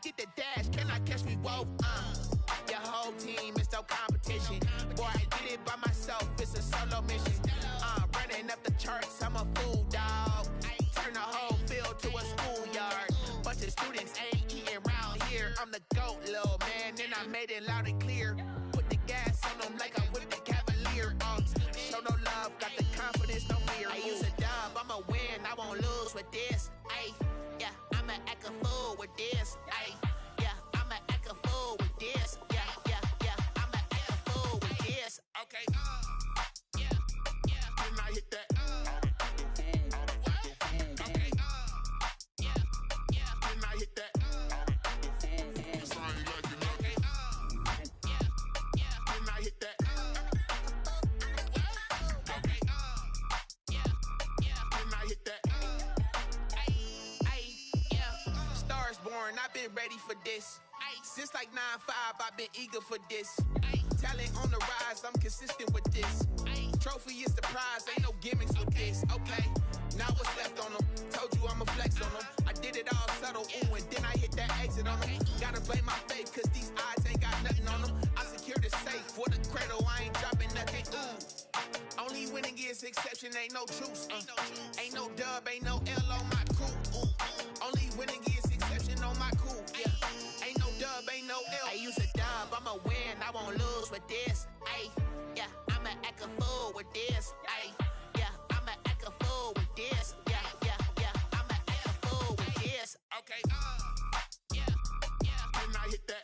get the dash, can I catch me? Whoa, your whole team is no competition. Boy, I did it by myself, it's a solo mission. Running up the charts, I'm a fool, dog. Turn the whole field to a schoolyard. Bunch of students ain't eating round here. I'm the GOAT, little man, and I made it loud and clear. Put the gas on them like I'm with the Cavalier. Show no love, got the confidence, no fear. I use a dub, I'ma win, I won't lose with this. Ay, yeah, I'ma act a fool with this. Ay, yeah, I'ma act a fool with this. Yeah, yeah, yeah, I'ma act a fool with this. Okay, yeah, yeah, when I hit that. I've been ready for this. Since like 9-5, I've been eager for this. Talent on the rise, I'm consistent with this. Trophy is the prize, ain't no gimmicks with this. Okay, now what's left on them? Told you I'ma flex on them. I did it all subtle, ooh, and then I hit that exit on them. Gotta blame my faith, cause these odds ain't got nothing on them. I secured the safe for the cradle, I ain't dropping nothing, ooh. Only winning is exception, ain't no truce. Ain't no dub, ain't no L on my crew, ooh. Only winning is exception on my cool, yeah. Ain't no dub, ain't no L. I use a dub, I'ma win, I won't lose with this. Ay, yeah, I'ma act a fool with this. Ay, yeah, I'ma act a fool with this. Yeah, yeah, yeah, I'ma act a fool with this. Okay, yeah, yeah, when I hit that.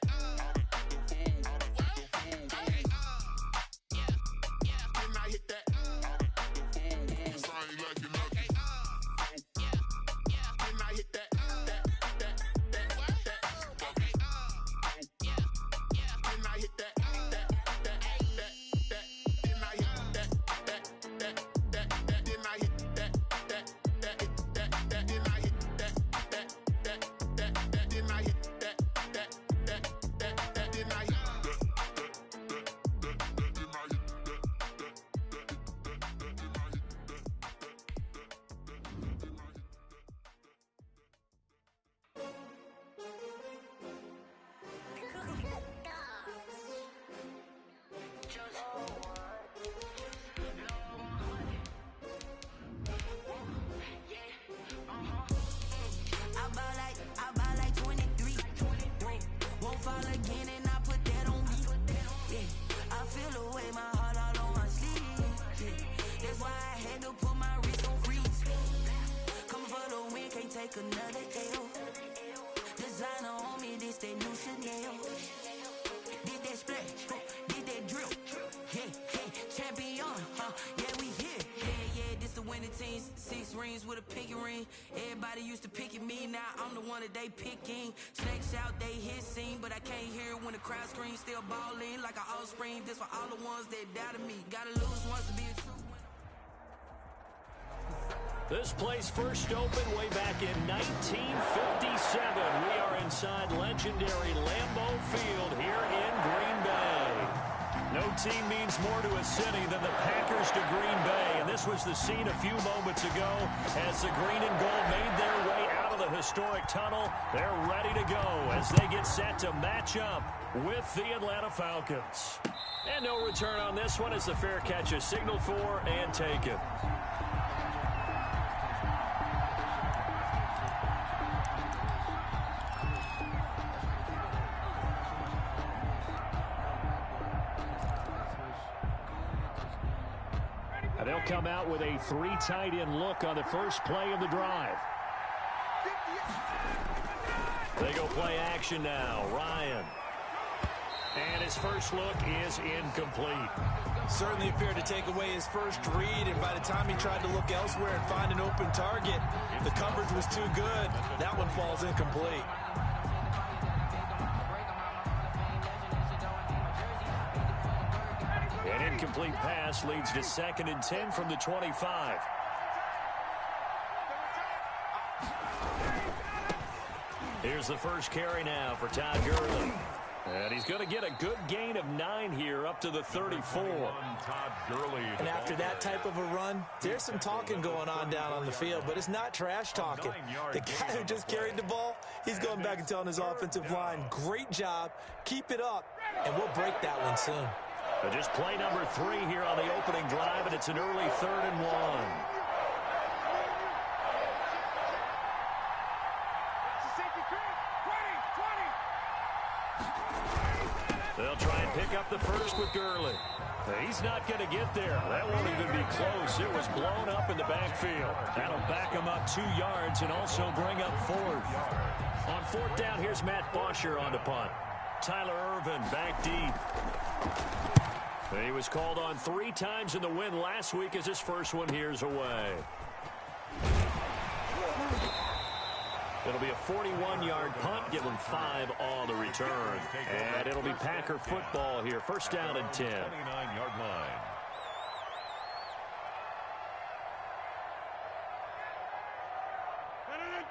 Another L. Designer on me, this that new Chanel. Did that splash, did that drill. Yeah, yeah, champion, yeah, we here. Yeah, this the winning team. 6 rings with a pinky ring. Everybody used to picking me, now I'm the one that they picking. Snakes out, they hit scene, but I can't hear when the crowd screams. Still balling like an offspring. This for all the ones that doubted me. Gotta lose once to be a true. This place first opened way back in 1957. We are inside legendary Lambeau Field here in Green Bay. No team means more to a city than the Packers to Green Bay. And this was the scene a few moments ago as the green and gold made their way out of the historic tunnel. They're ready to go as they get set to match up with the Atlanta Falcons. And no return on this one as the fair catch is signaled for and taken. And they'll come out with a 3 tight end look on the first play of the drive. They go play action now. Ryan. And his first look is incomplete. Certainly appeared to take away his first read, and by the time he tried to look elsewhere and find an open target, the coverage was too good. That one falls incomplete. An incomplete pass leads to 2nd and 10 from the 25. Here's the first carry now for Todd Gurley. And he's going to get a good gain of 9 here up to the 34. And after that type of a run, there's some talking going on down on the field, but it's not trash talking. The guy who just carried the ball, he's going back and telling his offensive line, great job, keep it up, and we'll break that one soon. Just play number 3 here on the opening drive, and it's an early 3rd and 1. They'll try and pick up the first with Gurley. He's not going to get there. That won't even be close. It was blown up in the backfield. That'll back him up 2 yards and also bring up 4th. On 4th down, here's Matt Bosher on the punt. Tyler Ervin back deep. He was called on 3 times in the win last week as his first one here's away. It'll be a 41-yard punt, give him 5 on the return. And it'll be Packer football here. First down and 10. 29-yard line.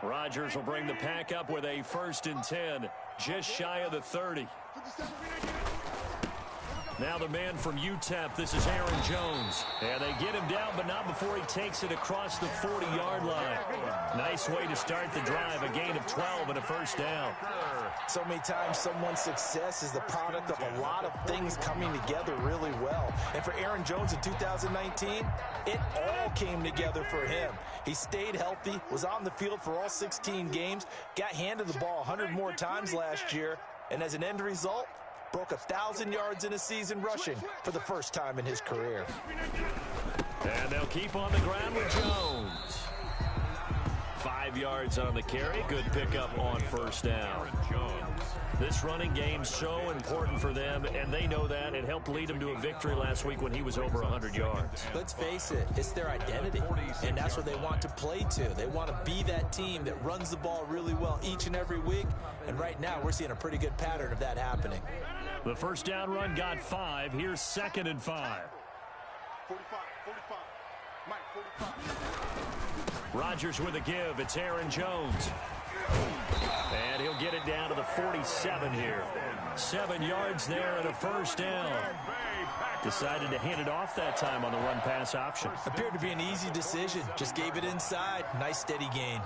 Rodgers will bring the Pack up with a 1st and 10, just shy of the 30. Now the man from UTEP, this is Aaron Jones. And they get him down, but not before he takes it across the 40-yard line. Nice way to start the drive, a gain of 12 and a first down. So many times someone's success is the product of a lot of things coming together really well. And for Aaron Jones in 2019, it all came together for him. He stayed healthy, was on the field for all 16 games, got handed the ball 100 more times last year, and as an end result, broke 1,000 yards in a season rushing for the first time in his career. And they'll keep on the ground with Jones. 5 yards on the carry. Good pickup on first down. This running game so important for them, and they know that. It helped lead them to a victory last week when he was over 100 yards. Let's face it, it's their identity, and that's what they want to play to. They want to be that team that runs the ball really well each and every week, and right now we're seeing a pretty good pattern of that happening. The first down run got 5. Here's 2nd and 5. 45. Mike, 45. Rodgers with a give. It's Aaron Jones. And he'll get it down to the 47 here. 7 yards there and a first down. Decided to hand it off that time on the run-pass option. Appeared to be an easy decision. Just gave it inside. Nice steady gain.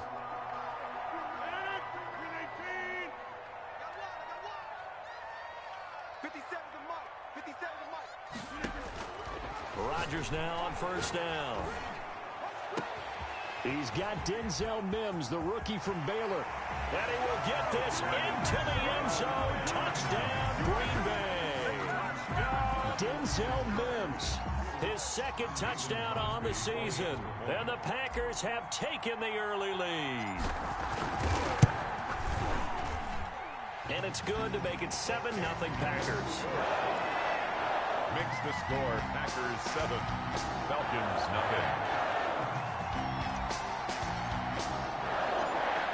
Rodgers now on first down. He's got Denzel Mims, the rookie from Baylor. And he will get this into the end zone. Touchdown, Green Bay. Denzel Mims, his 2nd touchdown on the season. And the Packers have taken the early lead. And it's good to make it 7-0 Packers. Makes the score. Packers 7, Falcons 0.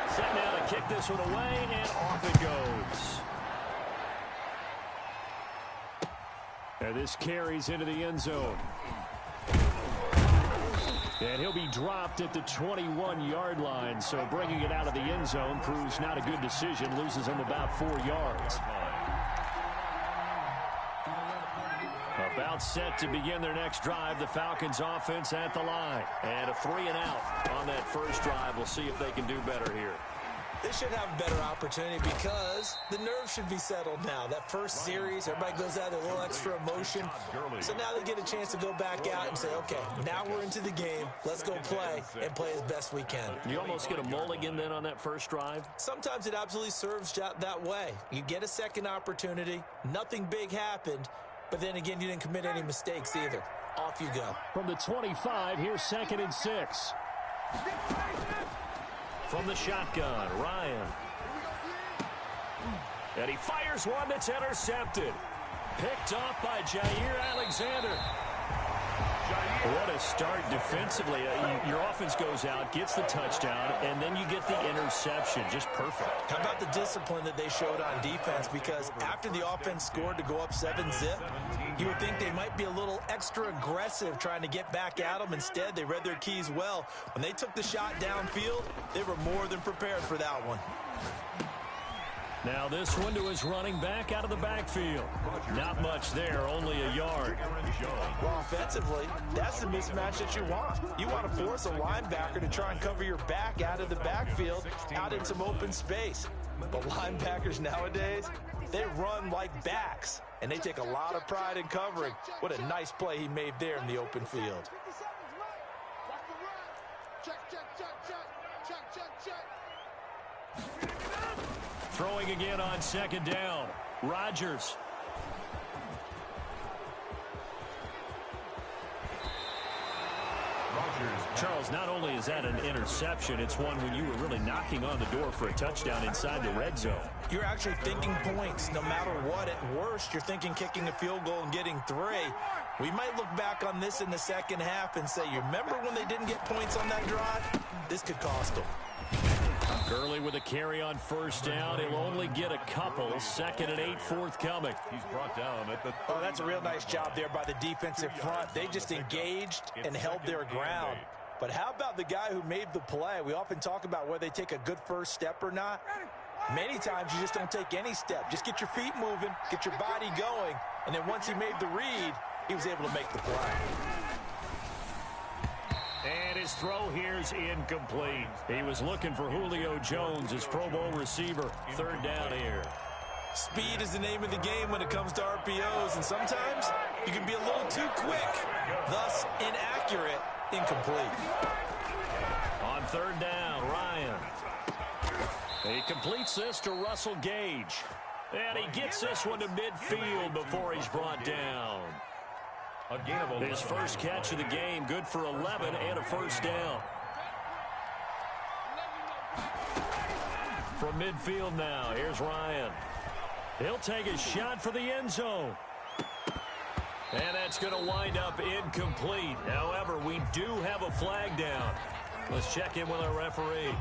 Set now to kick this one away, and off it goes. And this carries into the end zone. And he'll be dropped at the 21-yard line, so bringing it out of the end zone proves not a good decision. Loses him about 4 yards. About set to begin their next drive. The Falcons offense at the line. And a 3-and-out on that first drive. We'll see if they can do better here. They should have a better opportunity because the nerves should be settled now. That first series, everybody goes out with a little extra emotion. So now they get a chance to go back out and say, okay, now we're into the game. Let's go play and play as best we can. You almost get a mulligan then on that first drive? Sometimes it absolutely serves that way. You get a second opportunity. Nothing big happened. But then again, you didn't commit any mistakes either. Off you go. From the 25, here's 2nd and 6. From the shotgun, Ryan. And he fires one that's intercepted. Picked off by Jair Alexander. What a start defensively. Your offense goes out, gets the touchdown, and then you get the interception. Just perfect. How about the discipline that they showed on defense? Because after the offense scored to go up 7-zip, you would think they might be a little extra aggressive trying to get back at them. Instead, they read their keys well. When they took the shot downfield, they were more than prepared for that one. Now this one to his running back out of the backfield. Not much there, only a yard. Well, offensively, that's the mismatch that you want. You want to force a linebacker to try and cover your back out of the backfield, out in some open space. But linebackers nowadays, they run like backs, and they take a lot of pride in covering. What a nice play he made there in the open field. Throwing again on second down. Rodgers. Charles, not only is that an interception, it's one when you were really knocking on the door for a touchdown inside the red zone. You're actually thinking points no matter what. At worst, you're thinking kicking a field goal and getting 3. We might look back on this in the second half and say, you remember when they didn't get points on that drive? This could cost them. Gurley with a carry on first down. He'll only get a couple. 2nd and 8 forthcoming. He's brought down at the 30. Oh, that's a real nice job there by the defensive front. They just engaged and held their ground. But how about the guy who made the play? We often talk about whether they take a good first step or not. Many times you just don't take any step. Just get your feet moving, get your body going, and then once he made the read, he was able to make the play. And his throw here's incomplete. He was looking for Julio Jones, his Pro Bowl receiver. 3rd down here. Speed is the name of the game when it comes to RPOs, and sometimes you can be a little too quick, thus inaccurate, incomplete. On 3rd down, Ryan. He completes this to Russell Gage. And he gets this one to midfield before he's brought down. His first catch of the game, good for 11 and a first down. From midfield now, here's Ryan. He'll take a shot for the end zone. And that's going to wind up incomplete. However, we do have a flag down. Let's check in with our referee.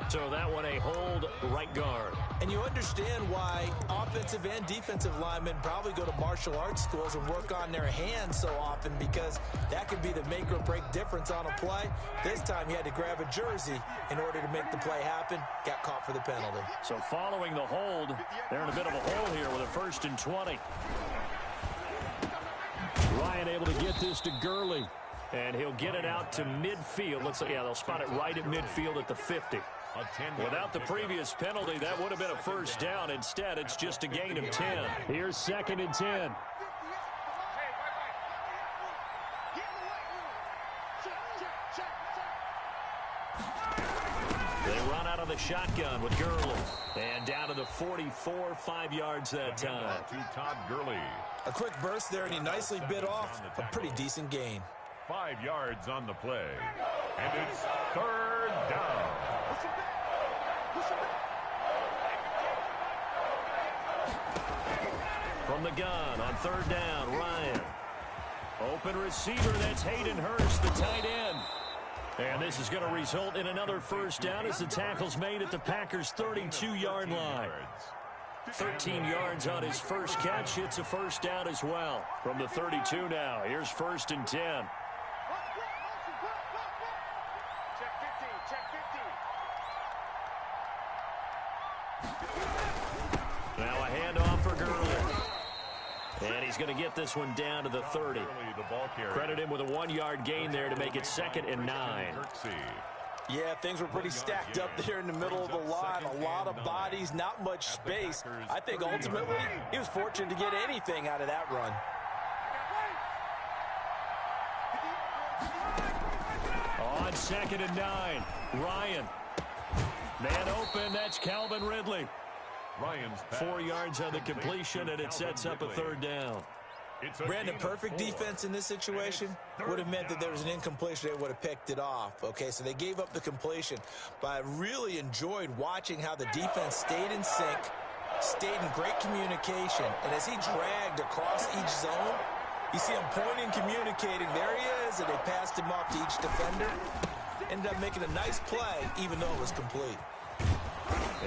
So that one a hold, right guard. And you understand why offensive and defensive linemen probably go to martial arts schools and work on their hands so often, because that could be the make or break difference on a play. This time he had to grab a jersey in order to make the play happen. Got caught for the penalty. So following the hold, they're in a bit of a hole here with a 1st and 20. Ryan able to get this to Gurley. And he'll get it out to midfield. They'll spot it right at midfield at the 50. Without the previous penalty, that would have been a first down. Instead, it's just a gain of 10. Here's 2nd and 10. They run out of the shotgun with Gurley. And down to the 44, 5 yards that time. To Todd Gurley. A quick burst there, and he nicely bit off a pretty decent gain. 5 yards on the play. And it's 3rd down. From the gun on 3rd down, Ryan. Open receiver, that's Hayden Hurst, the tight end. And this is going to result in another first down as the tackle's made at the Packers' 32-yard line. 13 yards on his first catch. It's a first down as well. From the 32 now, here's 1st and 10. Now a handoff for Gurley. And he's going to get this one down to the 30. Credit him with a 1-yard gain there to make it 2nd and 9. Yeah, things were pretty stacked up there in the middle of the line. A lot of bodies, not much space. I think ultimately he was fortunate to get anything out of that run. On 2nd and 9, Ryan. Man open, that's Calvin Ridley. Ryan's 4 yards on the completion, and it sets up a 3rd down. Brandon, perfect defense in this situation would have meant that there was an incompletion. They would have picked it off. Okay, so they gave up the completion. But I really enjoyed watching how the defense stayed in sync, stayed in great communication. And as he dragged across each zone, you see him pointing, communicating. There he is, and they passed him off to each defender. Ended up making a nice play, even though it was complete.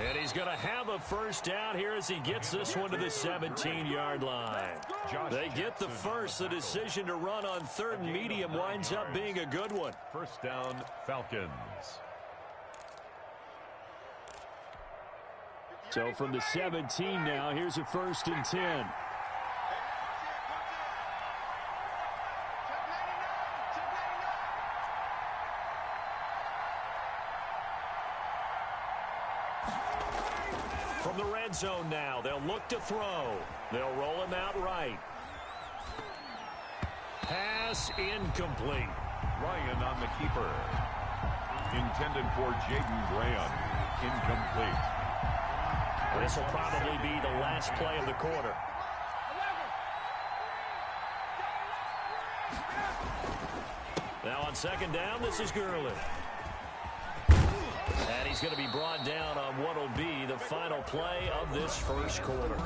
And he's going to have a first down here as he gets this one to the 17-yard line. They get the first. The decision to run on 3rd and medium winds up being a good one. First down, Falcons. So from the 17 now, here's a 1st and 10. From the red zone now, they'll look to throw. They'll roll him out right. Pass incomplete. Ryan on the keeper. Intended for Jaden Graham. Incomplete. This will probably be the last play of the quarter. Now on 2nd down, this is Gurley. And he's going to be brought down on what will be the final play of this 1st quarter.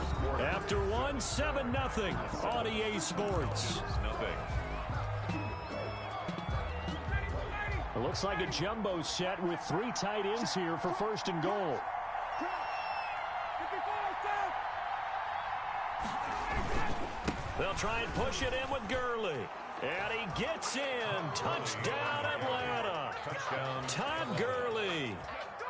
After 1, 7-0 on EA Sports. It looks like a jumbo set with 3 tight ends here for 1st and goal. They'll try and push it in with Gurley. And he gets in. Touchdown, Atlanta. Todd Gurley.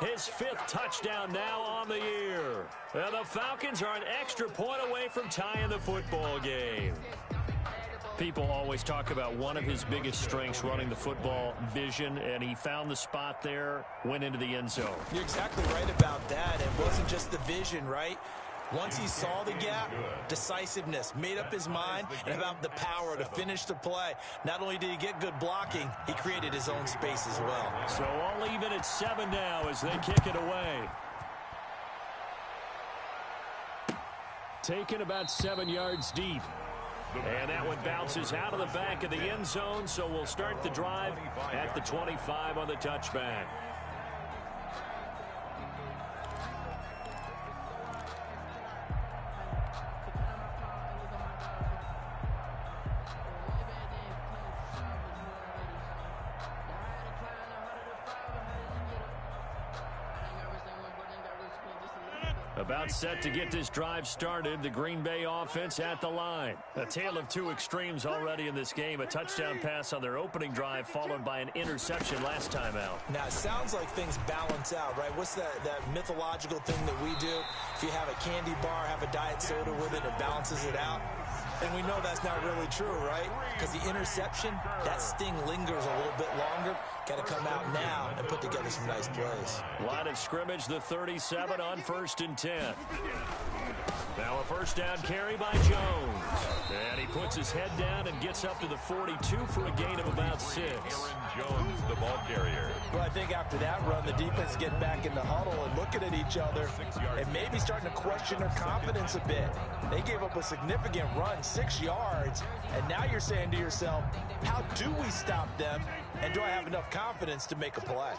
His 5th touchdown now on the year. And the Falcons are an extra point away from tying the football game. People always talk about one of his biggest strengths, running the football, vision, and he found the spot there, went into the end zone. You're exactly right about that. It wasn't just the vision, right? Once he saw the gap, decisiveness, made up his mind, and about the power to finish the play. Not only did he get good blocking, he created his own space as well. So all even at 7 now as they kick it away. Taken about 7 yards deep. And that one bounces out of the back of the end zone, so we'll start the drive at the 25 on the touchback. About set to get this drive started. The Green Bay offense at the line. A tale of 2 extremes already in this game. A touchdown pass on their opening drive followed by an interception last time out. Now, it sounds like things balance out, right? What's that mythological thing that we do? If you have a candy bar, have a diet soda with it, it balances it out. And we know that's not really true, right? Because the interception, that sting lingers a little bit longer. Got to come out now and put together some nice plays. Line of scrimmage, the 37 on 1st and 10. Now a 1st down carry by Jones. And he puts his head down and gets up to the 42 for a gain of about 6. Aaron Jones, the ball carrier. Well, I think after that run, the defense get back in the huddle and looking at each other and maybe starting to question their confidence a bit. They gave up a significant run, 6 yards, and now you're saying to yourself, how do we stop them, and do I have enough confidence to make a play?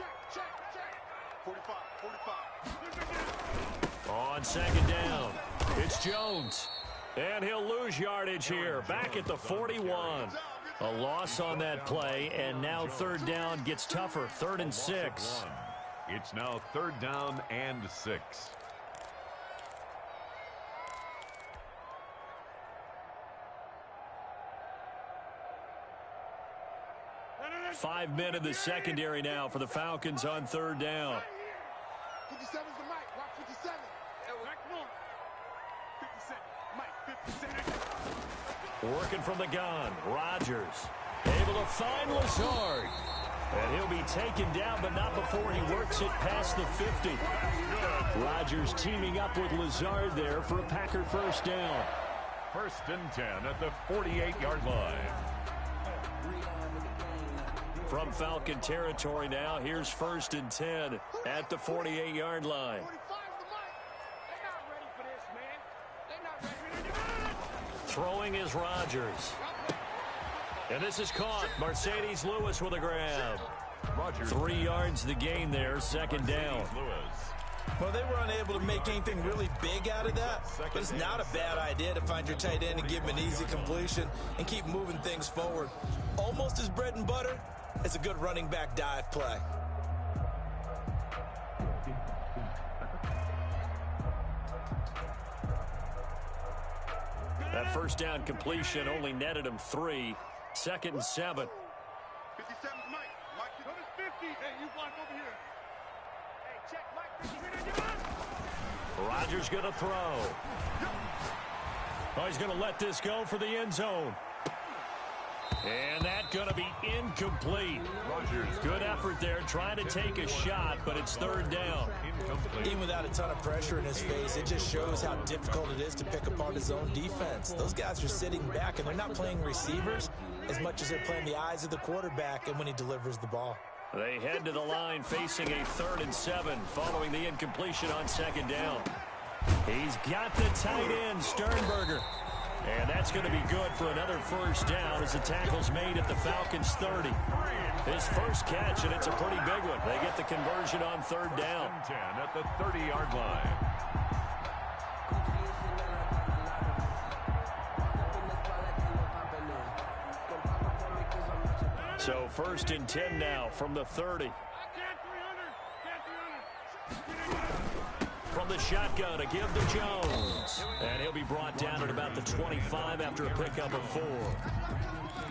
On 2nd down, it's Jones. And he'll lose yardage here, back at the 41. A loss on that play, and now 3rd down gets tougher, 3rd and 6. It's now 3rd down and 6. 5 men in the secondary now for the Falcons on 3rd down. 57's the mic. Rock 57. Mike 57. Working from the gun. Rodgers able to find Lazard. And he'll be taken down, but not before he works it past the 50. Rodgers teaming up with Lazard there for a Packer 1st down. 1st and 10 at the 48-yard line. From Falcon territory now, here's 1st and 10 at the 48-yard line. Throwing is Rodgers. And this is caught. Mercedes Lewis with a grab. Rodgers. 3 yards the gain there, 2nd down. Well, they were unable to make anything really big out of that, but it's not a bad idea to find your tight end and give him an easy completion and keep moving things forward. Almost as bread and butter as a good running back dive play. That 1st down completion only netted him 3. 2nd and 7. 57's Mike. Mike, go to 50. Hey, you block over here. Hey, check Mike. Rodgers going to throw. Oh, he's going to let this go for the end zone. And that's going to be incomplete. Rodgers. Good effort there, trying to take a shot, but it's third down. Incomplete. Even without a ton of pressure in his face, it just shows how difficult it is to pick apart his own defense. Those guys are sitting back, and they're not playing receivers as much as they're playing the eyes of the quarterback and when he delivers the ball. They head to the line facing a 3rd and 7 following the incompletion on 2nd down. He's got the tight end, Sternberger. And that's going to be good for another first down as the tackle's made at the Falcons' 30. His first catch, and it's a pretty big one. They get the conversion on 3rd down. 10 at the 30-yard line. So 1st and 10 now from the 30. From the shotgun, a give to Jones. And he'll be brought down at about the 25 after a pickup of 4.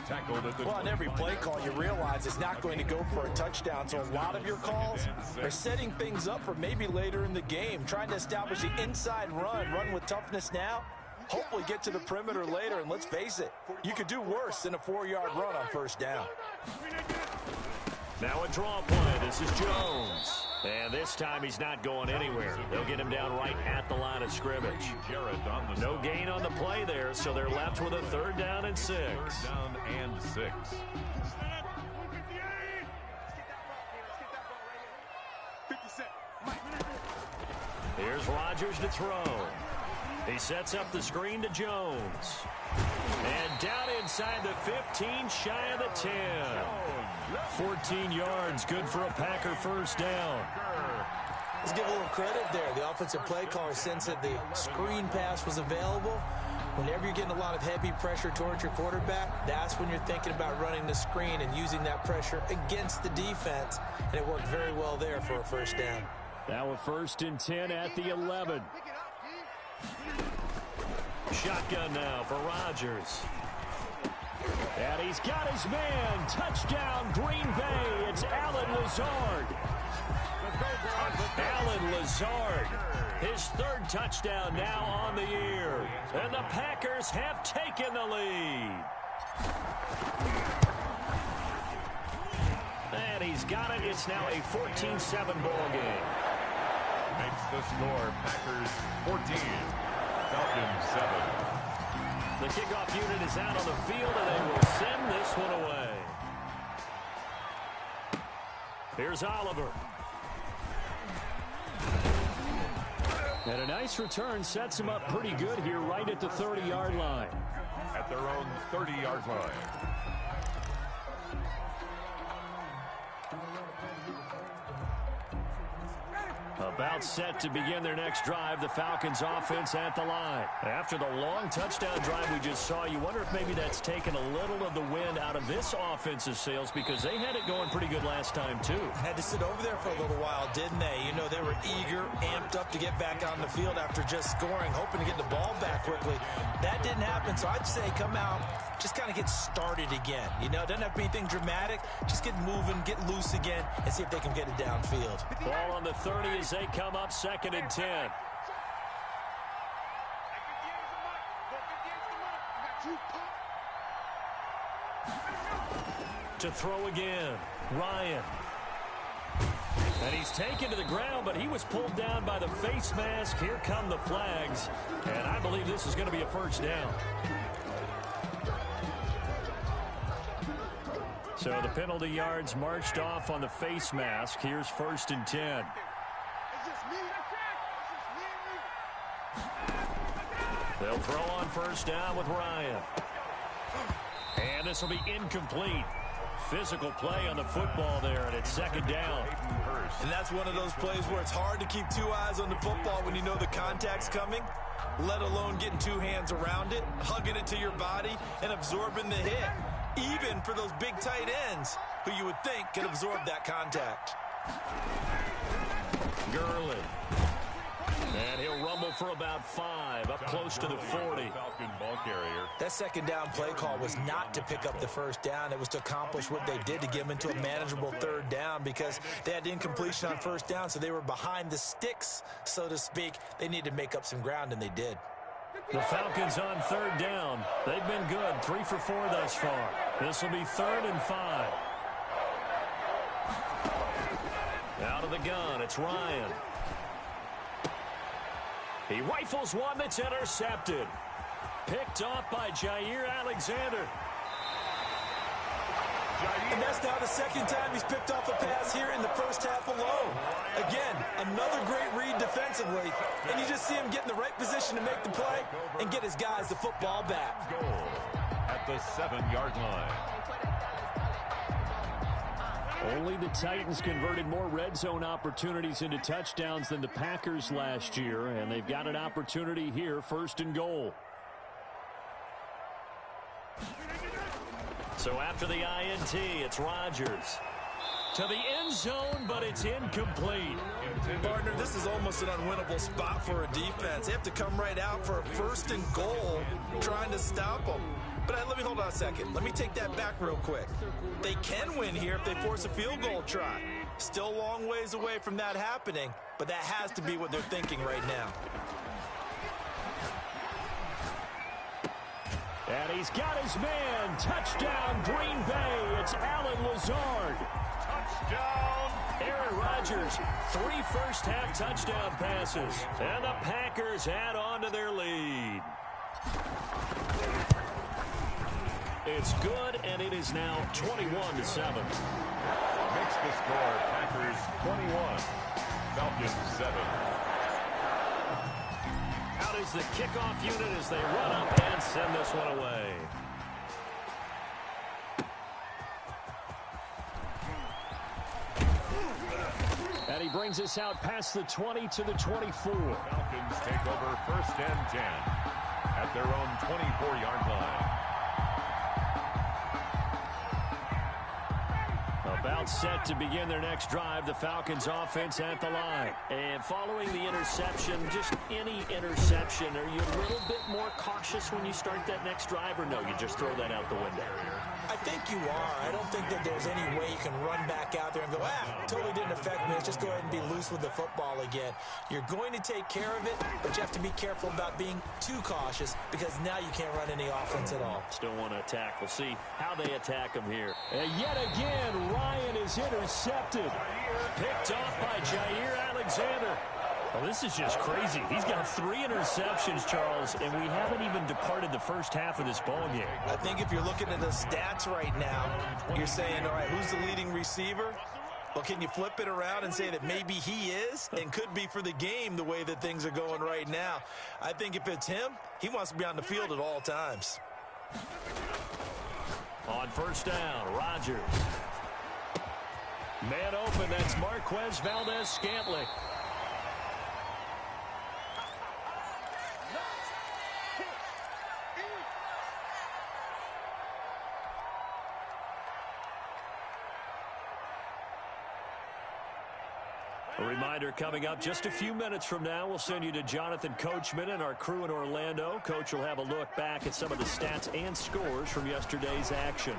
Tackled at the Well, on every play call, you realize it's not going to go for a touchdown. So a lot of your calls are setting things up for maybe later in the game, trying to establish the inside run with toughness now, hopefully get to the perimeter later. And let's face it, you could do worse than a 4-yard run on 1st down. Now a draw play. This is Jones. And this time he's not going anywhere. They'll get him down right at the line of scrimmage. Jarrett on the No gain on the play there, so they're left with a 3rd down and 6. 3rd down and 6. Here's Rodgers to throw. He sets up the screen to Jones. And down inside the 15, shy of the 10. 14 yards, good for a Packer first down. Let's give a little credit there. The offensive play caller sensed that the screen pass was available. Whenever you're getting a lot of heavy pressure towards your quarterback, that's when you're thinking about running the screen and using that pressure against the defense. And it worked very well there for a first down. Now a 1st and 10 at the 11. Shotgun now for Rodgers. And he's got his man. Touchdown, Green Bay. It's Allen Lazard. Allen Lazard. His 3rd touchdown now on the year. And the Packers have taken the lead. And he's got it. It's now a 14-7 ball game. Makes the score Packers 14, Falcons 7. The kickoff unit is out on the field, and they will send this one away. Here's Oliver. And a nice return sets him up pretty good here right at the 30-yard line. At their own 30-yard line. About set to begin their next drive, the Falcons offense at the line. After the long touchdown drive we just saw, you wonder if maybe that's taken a little of the wind out of this offensive sails because they had it going pretty good last time too. Had to sit over there for a little while, didn't they? You know, they were eager, amped up to get back on the field after just scoring, hoping to get the ball back quickly. That didn't happen, so I'd say come out, just kind of get started again. You know, it doesn't have to be anything dramatic. Just get moving, get loose again, and see if they can get it downfield. Ball on the 30 as they come up 2nd and 10. To throw again, Ryan. And he's taken to the ground, but he was pulled down by the face mask. Here come the flags, and I believe this is going to be a first down. So the penalty yards marched off on the face mask. Here's 1st and 10. They'll throw on first down with Ryan. And this will be incomplete. Physical play on the football there, and it's 2nd down. And that's one of those plays where it's hard to keep 2 eyes on the football when you know the contact's coming, let alone getting 2 hands around it, hugging it to your body, and absorbing the hit. Even for those big tight ends who you would think can absorb that contact. Gurley. And he'll rumble for about 5, up close to the 40. Falcon ball carrier. That second down play call was not to pick up the first down. It was to accomplish what they did to get them into a manageable third down because they had incompletion on first down, so they were behind the sticks, so to speak. They needed to make up some ground, and they did. The Falcons on third down. They've been good, 3 for 4 thus far. This will be 3rd and 5. Out of the gun, it's Ryan. He rifles one that's intercepted. Picked off by Jair Alexander. And that's now the second time he's picked off a pass here in the first half alone. Again, another great read defensively. And you just see him get in the right position to make the play and get his guys the football back. Goal at the 7-yard line. Only the Titans converted more red zone opportunities into touchdowns than the Packers last year, and they've got an opportunity here, 1st and goal. So after the INT, it's Rodgers. To the end zone, but it's incomplete. Partner, this is almost an unwinnable spot for a defense. They have to come right out for a 1st and goal, trying to stop them. But let me hold on a second. Let me take that back real quick. They can win here if they force a field goal try. Still a long ways away from that happening, but that has to be what they're thinking right now. And he's got his man. Touchdown, Green Bay. It's Allen Lazard. Touchdown. Aaron Rodgers, 3 first-half touchdown passes. And the Packers add on to their lead. It's good, and it is now 21-7. Makes the score Packers 21, Falcons 7. Out is the kickoff unit as they run up and send this one away. And he brings us out past the 20 to the 24. Falcons take over 1st and 10 at their own 24-yard line. About set to begin their next drive, the Falcons offense at the line. And following the interception, just any interception, are you a little bit more cautious when you start that next drive, or no, you just throw that out the window? I think you are. I don't think that there's any way you can run back out there and go, totally didn't affect me. Let's just go ahead and be loose with the football again. You're going to take care of it, but you have to be careful about being too cautious because now you can't run any offense at all. Still want to attack. We'll see how they attack him here. And yet again, Ryan is intercepted. Picked off by Jair Alexander. Well, this is just crazy. He's got 3 interceptions, Charles, and we haven't even departed the first half of this ball game. I think if you're looking at the stats right now, you're saying, all right, who's the leading receiver? Well, can you flip it around and say that maybe he is and could be for the game the way that things are going right now? I think if it's him, he wants to be on the field at all times. On first down, Rodgers. Man open, that's Marquez Valdes-Scantling. A reminder coming up just a few minutes from now, we'll send you to Jonathan Coachman and our crew in Orlando. Coach will have a look back at some of the stats and scores from yesterday's action.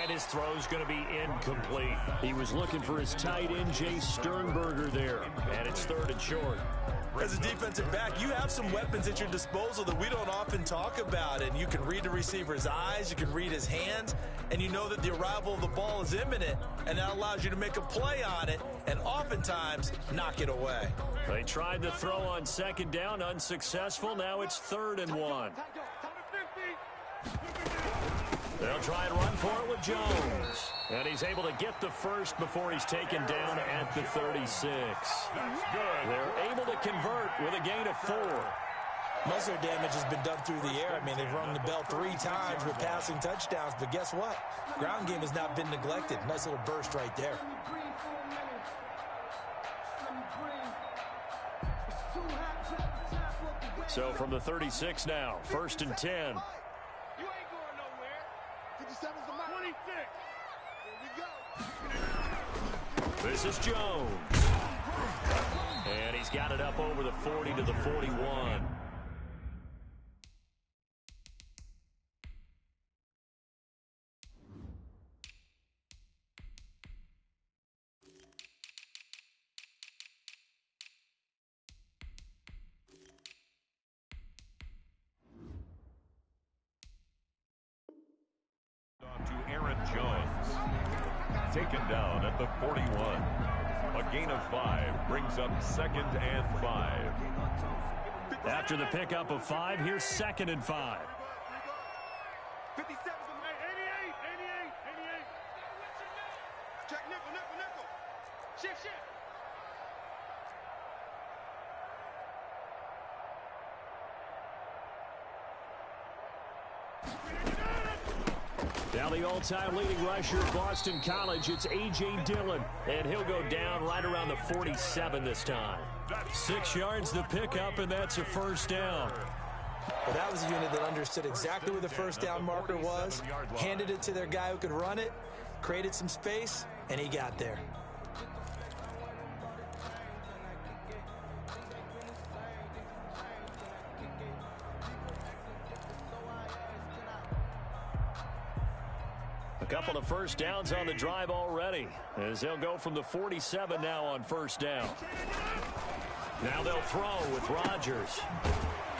And his throw's going to be incomplete. He was looking for his tight end, Jay Sternberger there. And it's 3rd and short. As a defensive back, you have some weapons at your disposal that we don't often talk about. And you can read the receiver's eyes, you can read his hands, and you know that the arrival of the ball is imminent. And that allows you to make a play on it and oftentimes knock it away. They tried to throw on 2nd down, unsuccessful. Now it's 3rd and 1. They'll try and run for it with Jones. And he's able to get the first before he's taken down at the 36. They're able to convert with a gain of 4. Most of their damage has been done through the air. I mean, they've rung the bell 3 times with passing touchdowns. But guess what? Ground game has not been neglected. Nice little burst right there. So from the 36 now, 1st and 10. This is Jones. And he's He's got it up over the 40 to the 41. To Aaron Jones. Taken down at the 41. A gain of 5 brings up 2nd and 5. After the pickup of 5, here's 2nd and 5. 57, 88, 88. Check nickel. Shift. Now the all-time leading rusher at Boston College, it's A.J. Dillon, and he'll go down right around the 47 this time. 6 yards the pickup, and that's a first down. Well, that was a unit that understood exactly where the first down marker was, handed it to their guy who could run it, created some space, and he got there. A couple of first downs on the drive already, as they'll go from the 47 now on first down. Now they'll throw with Rodgers.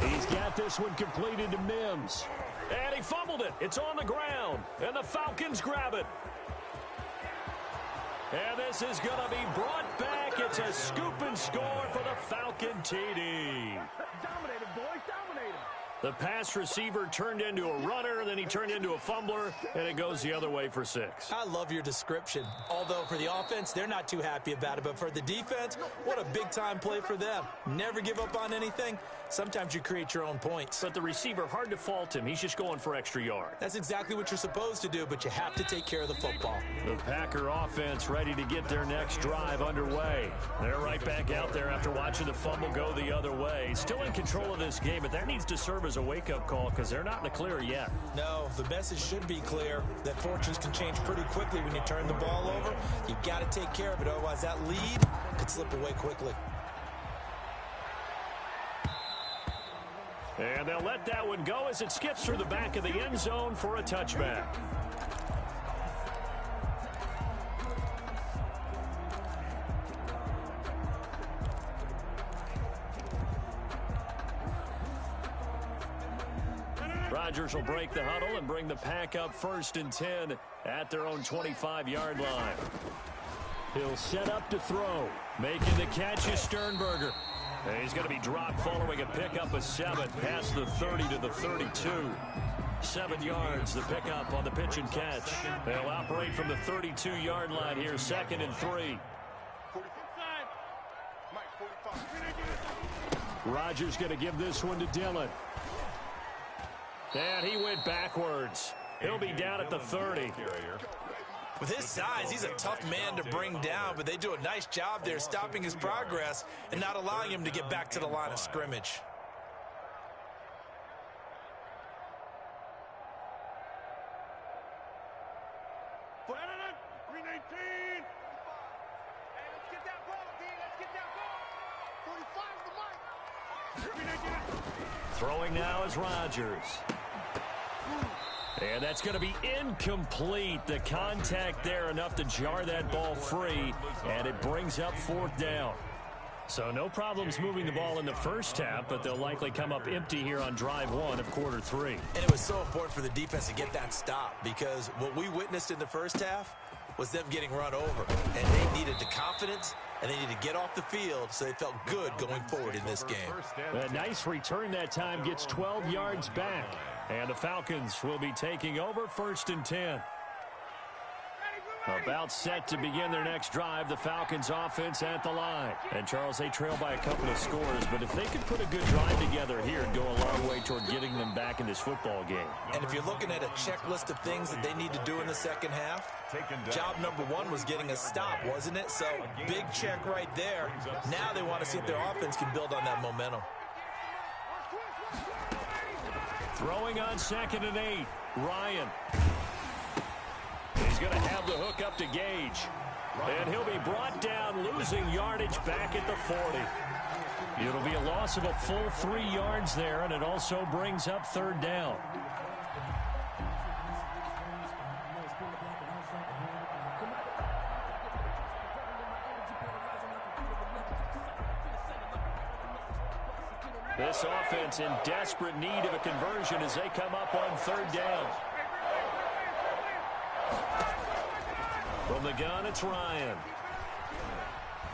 He's got this one completed to Mims. And he fumbled it. It's on the ground. And the Falcons grab it. And this is going to be brought back. It's a scoop and score for the Falcon TD. Dominated, boys, dominated. The pass receiver turned into a runner, then he turned into a fumbler, and it goes the other way for 6. I love your description. Although for the offense, they're not too happy about it. But for the defense, what a big-time play for them. Never give up on anything. Sometimes you create your own points. But the receiver, hard to fault him. He's just going for extra yard. That's exactly what you're supposed to do, but you have to take care of the football. The Packer offense ready to get their next drive underway. They're right back out there after watching the fumble go the other way. Still in control of this game, but that needs to serve as a wake-up call because they're not in the clear yet. No, the message should be clear that fortunes can change pretty quickly when you turn the ball over. You've got to take care of it, otherwise that lead could slip away quickly. And they'll let that one go as it skips through the back of the end zone for a touchback. Rodgers will break the huddle and bring the Pack up 1st and 10 at their own 25-yard line. He'll set up to throw. Making the catch is Sternberger. And he's going to be dropped following a pickup of 7 past the 30 to the 32. 7 yards, the pickup on the pitch and catch. They'll operate from the 32-yard line here, 2nd and 3. Rodgers going to give this one to Dillon. And he went backwards. He'll be down at the 30. With his size, he's a tough man to bring down, but they do a nice job there stopping his progress and not allowing him to get back to the line of scrimmage. Throwing now is Rodgers. And that's going to be incomplete. The contact there enough to jar that ball free, and it brings up 4th down. So no problems moving the ball in the first half, but they'll likely come up empty here on drive 1 of quarter 3. And it was so important for the defense to get that stop because what we witnessed in the first half was them getting run over, and they needed the confidence and they needed to get off the field so they felt good going forward in this game. A nice return that time, gets 12 yards back. And the Falcons will be taking over 1st and 10. About set to begin their next drive, the Falcons offense at the line. And Charles, they trail by a couple of scores, but if they could put a good drive together here and go a long way toward getting them back in this football game. And if you're looking at a checklist of things that they need to do in the second half, job number 1 was getting a stop, wasn't it? So big check right there. Now they want to see if their offense can build on that momentum. Throwing on 2nd and 8, Ryan. He's going to have the hook up to Gage. And he'll be brought down, losing yardage back at the 40. It'll be a loss of a full 3 yards there, and it also brings up third down. This offense in desperate need of a conversion as they come up on third down. From the gun, it's Ryan.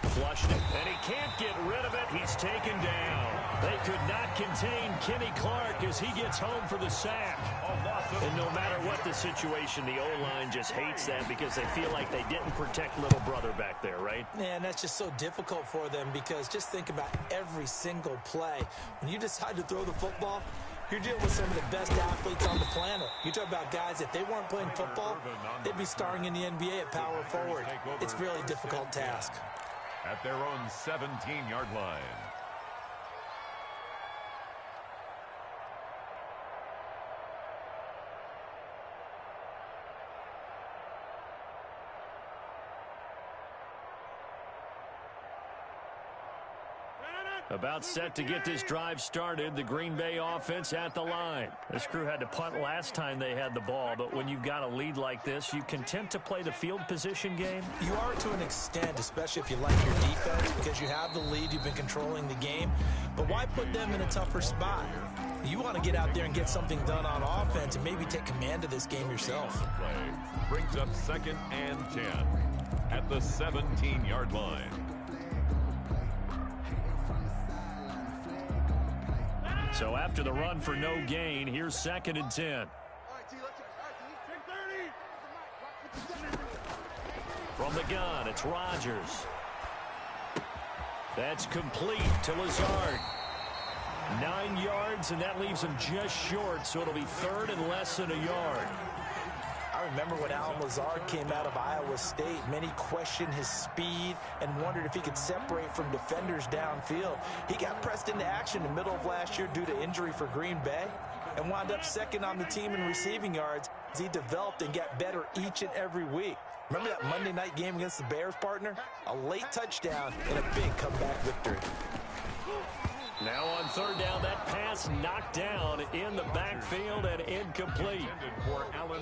Flushed it, and he can't get rid of it. He's taken down. They could not contain Kenny Clark as he gets home for the sack. And no matter what the situation, the O-line just hates that because they feel like they didn't protect little brother back there, right? Man, that's just so difficult for them because just think about every single play. When you decide to throw the football, you're dealing with some of the best athletes on the planet. You talk about guys, if they weren't playing football, they'd be starring in the NBA at power forward. It's a really difficult task. At their own 17-yard line. About set to get this drive started, the Green Bay offense at the line. This crew had to punt last time they had the ball, but when you've got a lead like this, you content to play the field position game? You are to an extent, especially if you like your defense, because you have the lead, you've been controlling the game. But why put them in a tougher spot? You want to get out there and get something done on offense and maybe take command of this game yourself. Play brings up 2nd and 10 at the 17-yard line. So after the run for no gain, here's 2nd and 10. From the gun, it's Rodgers. That's complete to Lazard. 9 yards, and that leaves him just short, so it'll be 3rd and less than a yard. I remember when Allen Lazard came out of Iowa State, many questioned his speed and wondered if he could separate from defenders downfield. He got pressed into action in the middle of last year due to injury for Green Bay and wound up 2nd on the team in receiving yards as he developed and got better each and every week. Remember that Monday night game against the Bears, partner? A late touchdown and a big comeback victory. Now on third down, that pass knocked down in the backfield and incomplete.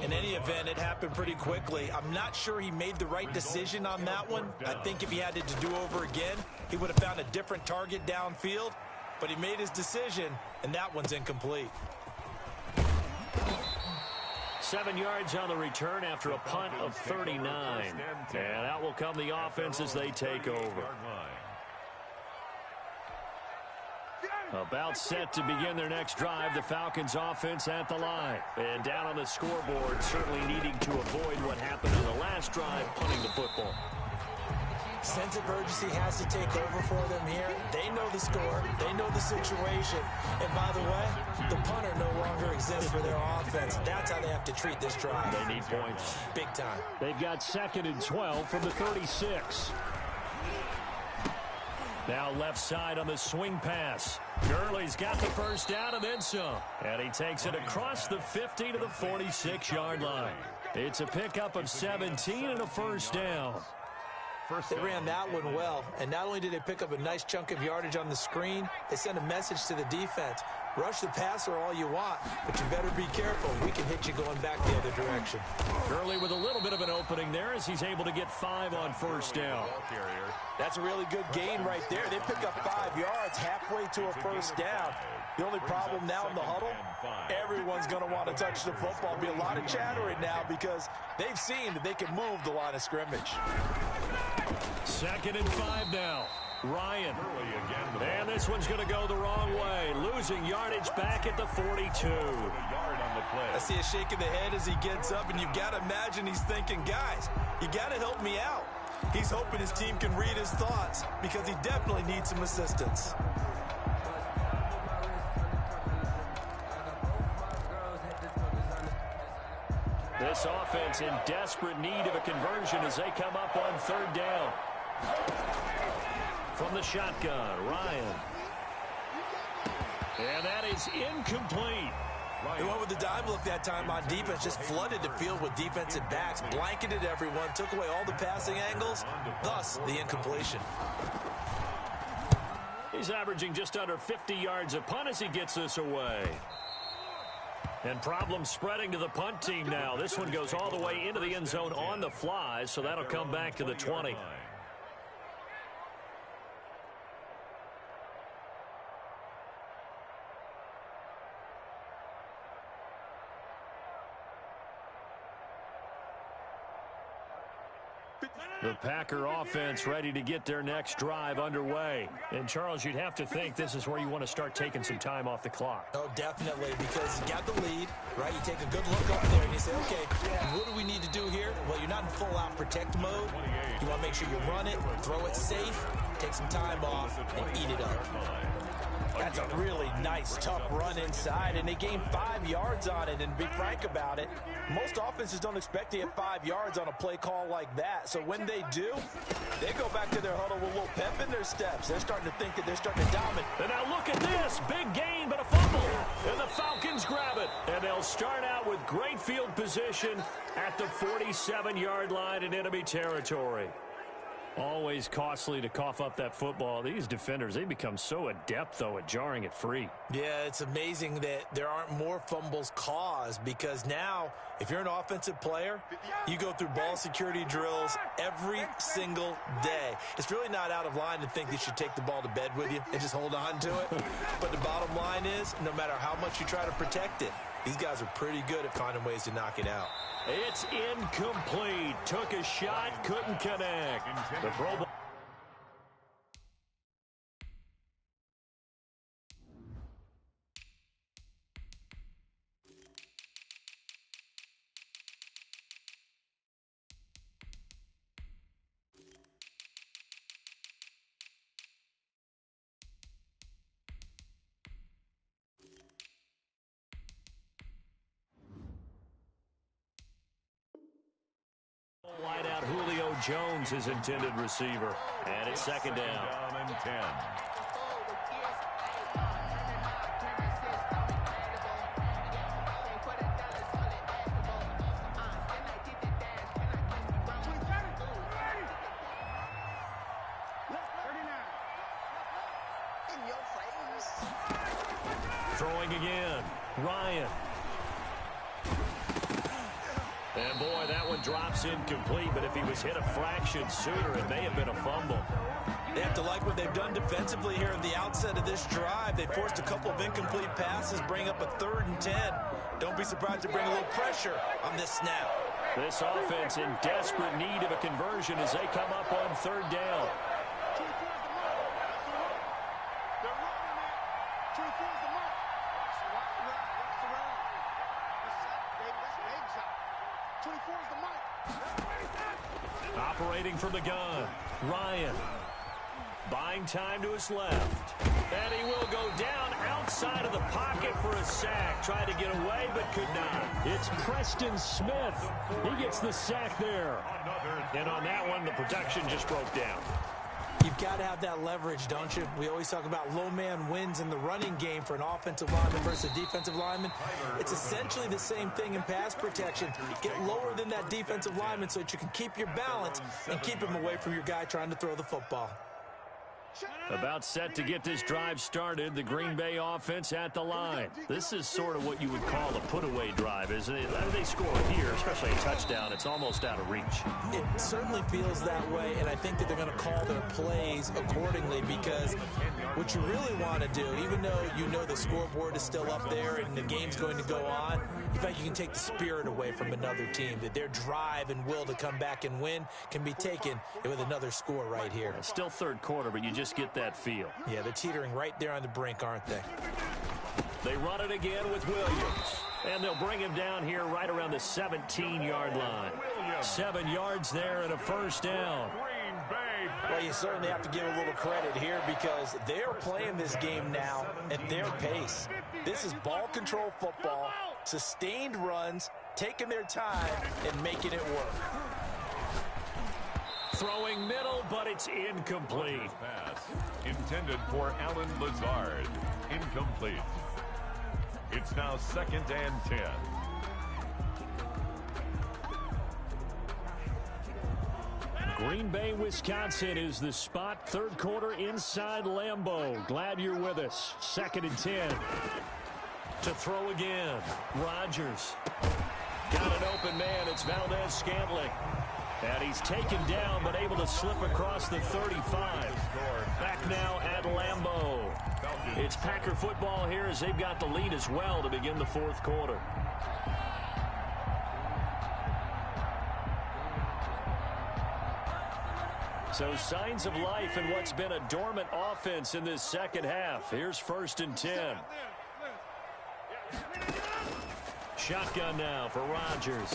In any event, it happened pretty quickly. I'm not sure he made the right decision on that one. I think if he had it to do over again, he would have found a different target downfield. But he made his decision, and that one's incomplete. 7 yards on the return after a punt of 39. And out will come the offense as they take over. About set to begin their next drive, the Falcons offense at the line. And down on the scoreboard, certainly needing to avoid what happened on the last drive, punting the football. Sense of urgency has to take over for them here. They know the score. They know the situation. And by the way, the punter no longer exists for their offense. That's how they have to treat this drive. They need points. Big time. They've got 2nd and 12 from the 36. Now left side on the swing pass. Gurley's got the first down and then some. And he takes it across the 50 to the 46-yard line. It's a pickup of 17 and a first down. They ran that one well, and not only did they pick up a nice chunk of yardage on the screen, they sent a message to the defense. Rush the passer all you want, but you better be careful. We can hit you going back the other direction. Gurley with a little bit of an opening there as he's able to get 5 on first down. That's a really good gain right there. They pick up 5 yards halfway to a first down. The only problem now in the huddle, everyone's going to want to touch the football. Be a lot of chattering now because they've seen that they can move the line of scrimmage. 2nd and 5 now. Ryan. And this one's going to go the wrong way. Losing yardage back at the 42. I see a shake of the head as he gets up, and you've got to imagine he's thinking, guys, you got to help me out. He's hoping his team can read his thoughts because he definitely needs some assistance. This offense in desperate need of a conversion as they come up on third down. From the shotgun, Ryan. And that is incomplete. He went with the dive look that time on defense, just flooded the field with defensive backs, blanketed everyone, took away all the passing angles, thus the incompletion. He's averaging just under 50 yards a punt as he gets this away. And problems spreading to the punt team now. This one goes all the way into the end zone on the fly, so that'll come back to the 20. The Packer offense ready to get their next drive underway. And, Charles, you'd have to think this is where you want to start taking some time off the clock. Oh, definitely, because you got the lead, right? You take a good look up there and you say, okay, what do we need to do here? Well, you're not in full-out protect mode. You want to make sure you run it, throw it safe, take some time off, and eat it up. That's a really nice, tough run inside, and they gained 5 yards on it. And to be frank about it, most offenses don't expect to get 5 yards on a play call like that. So when they do, they go back to their huddle with a little pep in their steps. They're starting to think that they're starting to dominate. And now look at this. Big gain, but a fumble. And the Falcons grab it. And they'll start out with great field position at the 47-yard line in enemy territory. Always costly to cough up that football. These defenders, they become so adept, though, at jarring it free. Yeah, it's amazing that there aren't more fumbles caused, because now, if you're an offensive player, you go through ball security drills every single day. It's really not out of line to think you should take the ball to bed with you and just hold on to it. But the bottom line is, no matter how much you try to protect it, these guys are pretty good at finding ways to knock it out. It's incomplete. Took a shot, couldn't connect. The Pro Bowl. Wideout Julio Jones, his intended receiver. And it's second down. And 10. Throwing again. Ryan. And, boy, that one drops incomplete, but if he was hit a fraction sooner, it may have been a fumble. They have to like what they've done defensively here at the outset of this drive. They forced a couple of incomplete passes, bring up a 3rd and 10. Don't be surprised to bring a little pressure on this snap. This offense in desperate need of a conversion as they come up on 3rd down. Operating from the gun, Ryan. Buying time to his left. And he will go down outside of the pocket for a sack. Tried to get away, but could not. It's Preston Smith. He gets the sack there. And on that one, the protection just broke down. You've got to have that leverage, don't you? We always talk about low man wins in the running game for an offensive lineman versus a defensive lineman. It's essentially the same thing in pass protection. Get lower than that defensive lineman so that you can keep your balance and keep him away from your guy trying to throw the football. About set to get this drive started, the Green Bay offense at the line. This is sort of what you would call a put-away drive, isn't it? If they score here, especially a touchdown, it's almost out of reach. It certainly feels that way, and I think that they're going to call their plays accordingly, because what you really want to do, even though you know the scoreboard is still up there and the game's going to go on, you think you can take the spirit away from another team, that their drive and will to come back and win can be taken with another score right here. It's still 3rd quarter, but you just get that feel. Yeah, they're teetering right there on the brink, aren't they? They run it again with Williams. And they'll bring him down here right around the 17-yard line. 7 yards there and a 1st down. Well, you certainly have to give a little credit here, because they're playing this game now at their pace. This is ball control football, sustained runs, taking their time, and making it work. Throwing middle, but it's incomplete. Pass intended for Allen Lazard. Incomplete. It's now 2nd and 10. Green Bay, Wisconsin is the spot. Third quarter inside Lambeau. Glad you're with us. 2nd and 10. To throw again. Rodgers. Got an open man. It's Valdez-Scantling. And he's taken down but able to slip across the 35. Back now at Lambeau. It's Packer football here as they've got the lead as well to begin the 4th quarter. So signs of life in what's been a dormant offense in this second half. Here's 1st and 10. Shotgun now for Rodgers.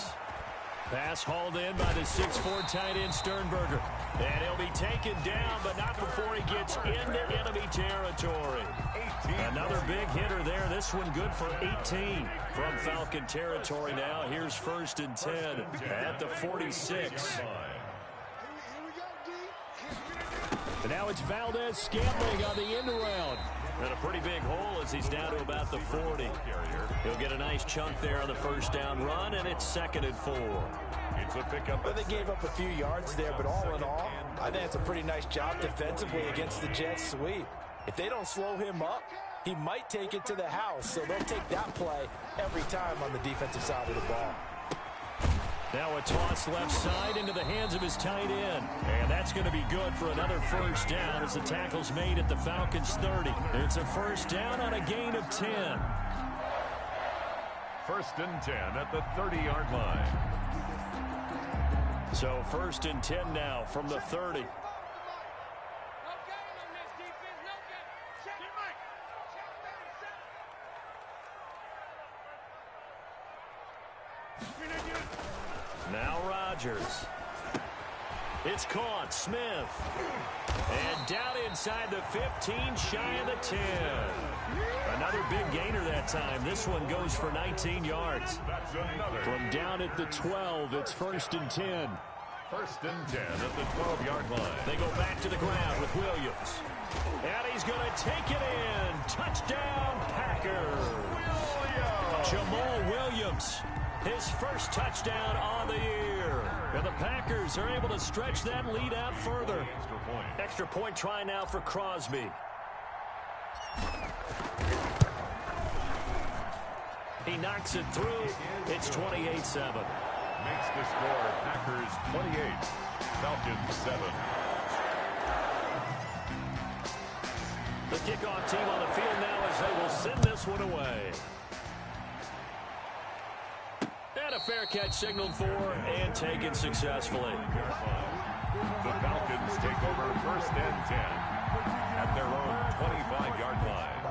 Pass hauled in by the 6'4" tight end Sternberger. And he'll be taken down, but not before he gets into enemy territory. Another big hitter there. This one good for 18 from Falcon territory now. Here's 1st and 10 at the 46. And now it's Valdez-Scantling on the end around. And a pretty big hole as he's down to about the 40. He'll get a nice chunk there on the 1st down run, and it's 2nd and 4. It's a pickup. Well, they gave up a few yards there, but all in all, I think it's a pretty nice job defensively against the Jets sweep. If they don't slow him up, he might take it to the house, so they'll take that play every time on the defensive side of the ball. Now a toss left side into the hands of his tight end. And that's going to be good for another 1st down as the tackle's made at the Falcons' 30. It's a 1st down on a gain of 10. 1st and 10 at the 30-yard line. So 1st and 10 now from the 30. Now Rodgers. It's caught. Smith. And down inside the 15, shy of the 10. Another big gainer that time. This one goes for 19 yards. From down at the 12, it's 1st and 10. 1st and 10 at the 12-yard line. They go back to the ground with Williams. And he's going to take it in. Touchdown, Packers. Jamal Williams. His 1st touchdown on the year. And the Packers are able to stretch that lead out further. Extra point try now for Crosby. He knocks it through. It's 28-7. Makes the score Packers 28, Falcons 7. The kickoff team on the field now as they will send this one away. And a fair catch signaled for and taken successfully. The Falcons take over 1st and 10 at their own 25-yard line.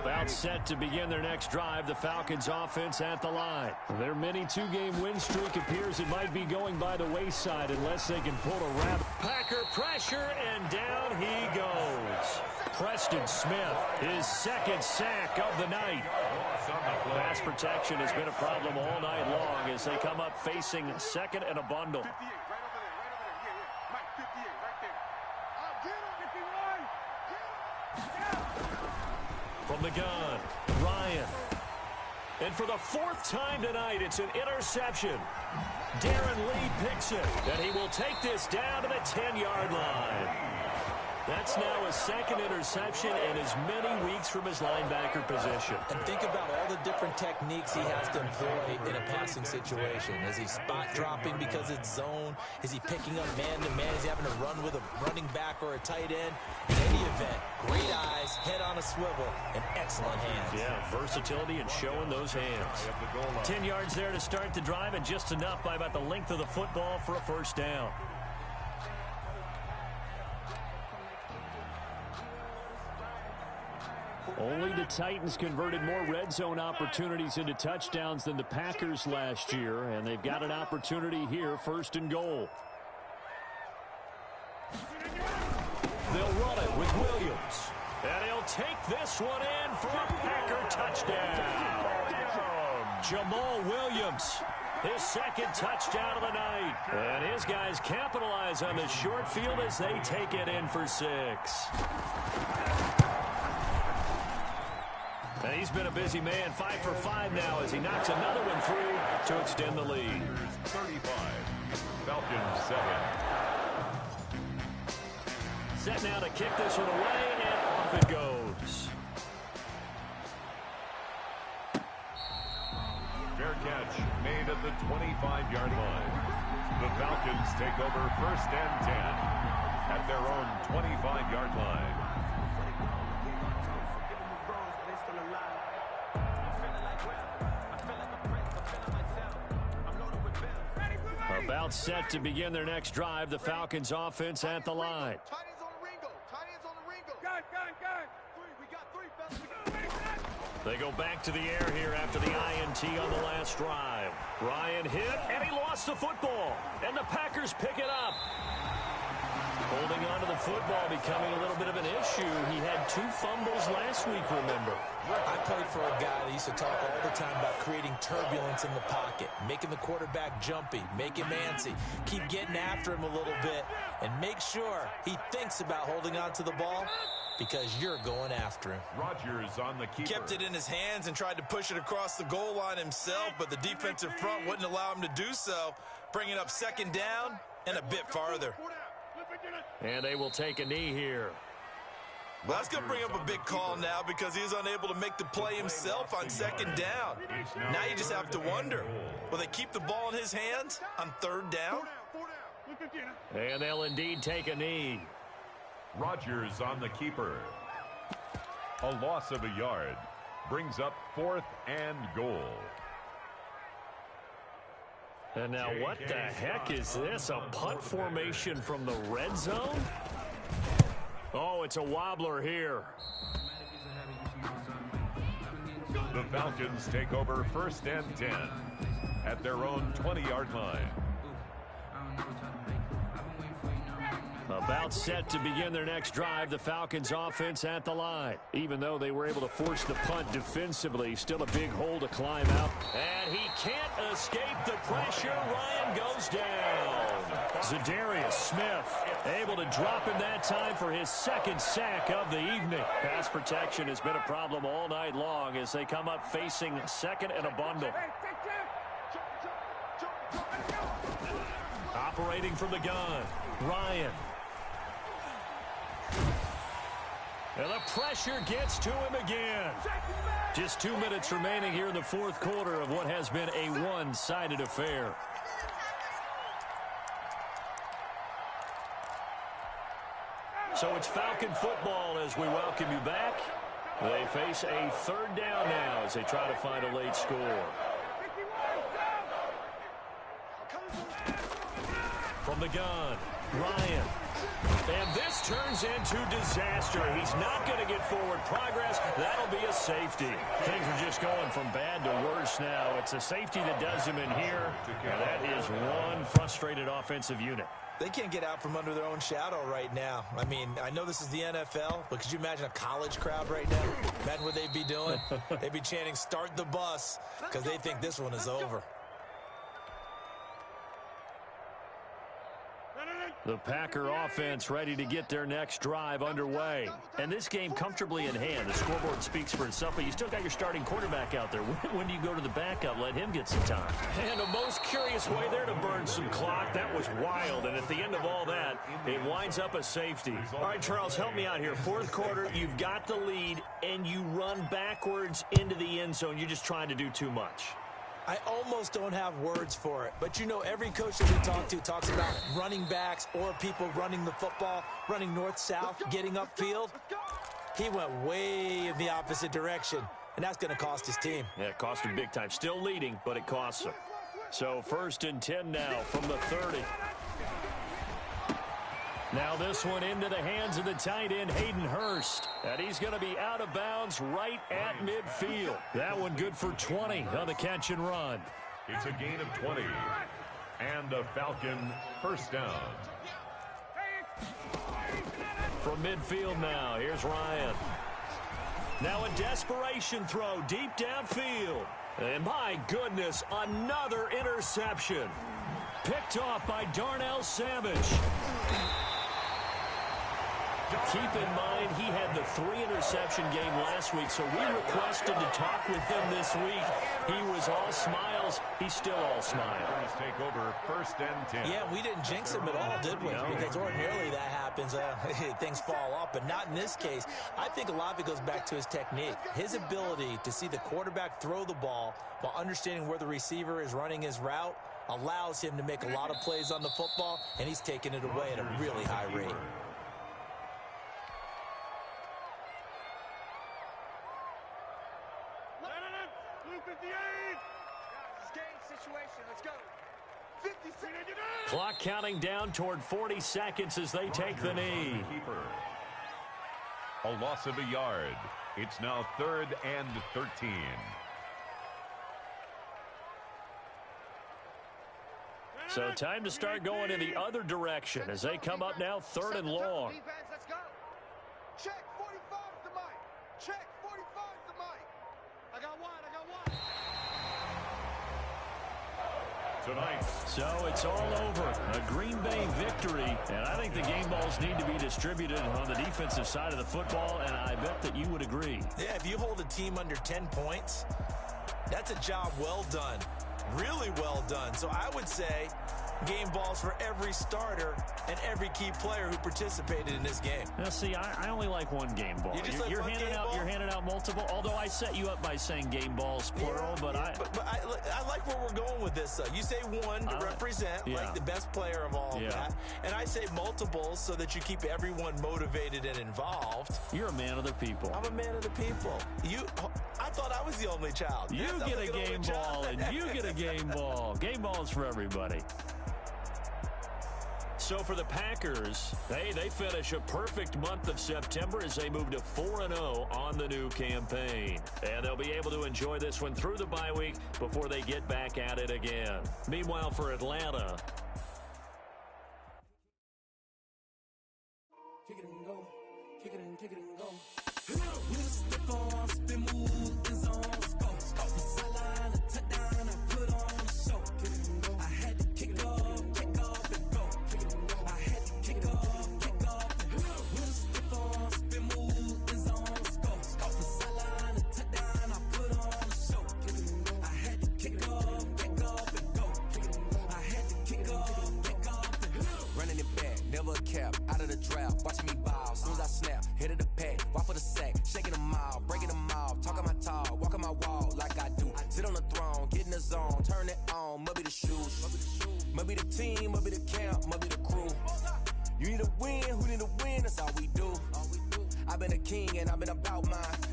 About set to begin their next drive, the Falcons offense at the line. Their mini 2-game win streak appears it might be going by the wayside unless they can pull a rabbit. Packer pressure, and down he goes. Preston Smith, his 2nd sack of the night. Pass protection has been a problem all night long as they come up facing 2nd and a bundle. From the gun, Ryan. And for the 4th time tonight, it's an interception. Darren Lee picks it, and he will take this down to the 10-yard line. That's now his 2nd interception in as many weeks from his linebacker position. And think about all the different techniques he has to employ in a passing situation. Is he spot dropping because it's zone? Is he picking up man-to-man? Is he having to run with a running back or a tight end? In any event, great eyes, head on a swivel, and excellent hands. Yeah, versatility and showing those hands. 10 yards there to start the drive, and just enough by about the length of the football for a 1st down. Only the Titans converted more red zone opportunities into touchdowns than the Packers last year, and they've got an opportunity here, 1st and goal. They'll run it with Williams, and he'll take this one in for a Packer touchdown. Jamal Williams, his 2nd touchdown of the night, and his guys capitalize on the short field as they take it in for 6. And he's been a busy man, 5 for 5 now as he knocks another one through to extend the lead. 35, Falcons 7. Set now to kick this one away, and off it goes. Fair catch made at the 25-yard line. The Falcons take over 1st and 10 at their own 25-yard line. About set to begin their next drive, the Falcons offense at the line. Tight ends on the Ringo. Tight ends on the Ringo. Gun. We got three, fellas. They go back to the air here after the INT on the last drive. Ryan hit, and he lost the football. And the Packers pick it up. Holding on to the football becoming a little bit of an issue. He had 2 fumbles last week, remember. I played for a guy that used to talk all the time about creating turbulence in the pocket, making the quarterback jumpy, make him antsy, keep getting after him a little bit, and make sure he thinks about holding on to the ball because you're going after him. Rodgers on the keeper. Kept it in his hands and tried to push it across the goal line himself, but the defensive front wouldn't allow him to do so, bringing up 2nd down and a bit farther. And they will take a knee here. Well, that's going to bring up a big call now because he was unable to make the play himself on 2nd down. Now you just have to wonder, will they keep the ball in his hands on 3rd down? And they'll indeed take a knee. Rodgers on the keeper. A loss of a yard brings up 4th and goal. And now what the heck is this? A punt formation from the red zone? Oh, it's a wobbler here. The Falcons take over 1st and 10 at their own 20-yard line. About set to begin their next drive, the Falcons offense at the line. Even though they were able to force the punt defensively, still a big hole to climb out. And he can't escape the pressure. Ryan goes down. Za'Darius Smith able to drop him that time for his 2nd sack of the evening. Pass protection has been a problem all night long as they come up facing 2nd and a bundle. Operating from the gun, Ryan. And the pressure gets to him again. Just 2 minutes remaining here in the 4th quarter of what has been a one-sided affair. So it's Falcon football as we welcome you back. They face a 3rd down now as they try to find a late score. From the gun, Ryan. And this turns into disaster. He's not going to get forward progress. That'll be a safety. Things are just going from bad to worse now. It's a safety that does him in here. And that is one frustrated offensive unit. They can't get out from under their own shadow right now. I mean, I know this is the NFL, but could you imagine a college crowd right now? Imagine what they'd be doing. They'd be chanting, "Start the bus," because they think this one is over. The Packer offense ready to get their next drive underway. And this game comfortably in hand. The scoreboard speaks for itself, but you still got your starting quarterback out there. When do you go to the backup? Let him get some time. And a most curious way there to burn some clock. That was wild. And at the end of all that, it winds up a safety. All right, Charles, help me out here. 4th quarter, you've got the lead, and you run backwards into the end zone. You're just trying to do too much. I almost don't have words for it. But, you know, every coach that we talk to talks about running backs or people running the football, running north-south, getting upfield. He went way in the opposite direction, and that's going to cost his team. Yeah, it cost him big time. Still leading, but it costs him. So 1st and 10 now from the 30. Now this one into the hands of the tight end, Hayden Hurst. And he's going to be out of bounds right at midfield. That one good for 20 on the catch and run. It's a gain of 20. And a Falcon 1st down. From midfield now, here's Ryan. Now a desperation throw deep downfield. And my goodness, another interception. Picked off by Darnell Savage. Keep in mind, he had the 3-interception game last week, so we requested to talk with him this week. He was all smiles. He's still all smiles. Take over 1st and 10. Yeah, we didn't jinx him at all, did we? No. Because ordinarily that happens. Things fall off, but not in this case. I think a lot of it goes back to his technique. His ability to see the quarterback throw the ball while understanding where the receiver is running his route allows him to make a lot of plays on the football, and he's taking it away at a really high rate. Let's go. Clock counting down toward 40 seconds as they take the knee. A loss of a yard. It's now 3rd and 13. So time to start going in the other direction as they come up now 3rd and long. Let's go. Check 45 at the mic. Check 45 at the mic. I got one. Tonight. So it's all over. A Green Bay victory. And I think the game balls need to be distributed on the defensive side of the football, and I bet that you would agree. Yeah, if you hold a team under 10 points, that's a job well done. Really well done. So I would say game balls for every starter and every key player who participated in this game. Now, see, I only like one game ball. You're handing out multiple, although I set you up by saying game balls, plural, but I like where we're going with this. You say one to represent, like the best player of all of that, and I say multiples so that you keep everyone motivated and involved. You're a man of the people. I'm a man of the people. I thought I was the only child. You get a game ball, and you get a game ball. Game balls for everybody. So for the Packers, they finish a perfect month of September as they move to 4-0 on the new campaign. And they'll be able to enjoy this one through the bye week before they get back at it again. Meanwhile, for Atlanta, kick it and go, kick it and go. We'll step on, spin, move, end zone, go. The sideline, a touchdown, I put on the show. Kick it and go. I had to kick off and go. Kick it and go. I had to kick off and go. We'll step on, spin, move, end zone, go. The sideline, a touchdown, I put on the show. Kick it and go. I had to kick off and go. Kick it and go. I had to kick off and go. Running it back, never a cap, out of the draft, watching me ball. Soon as I snap, hit of the pack, walk for the sack, shaking them out, breaking them out, talking my talk, walking my wall like I do. Sit on the throne, get in the zone, turn it on, must be the shoes, must be the team, must be the camp, must be the crew. You need a win, who need a win, that's all we do. I've been a king and I've been about mine.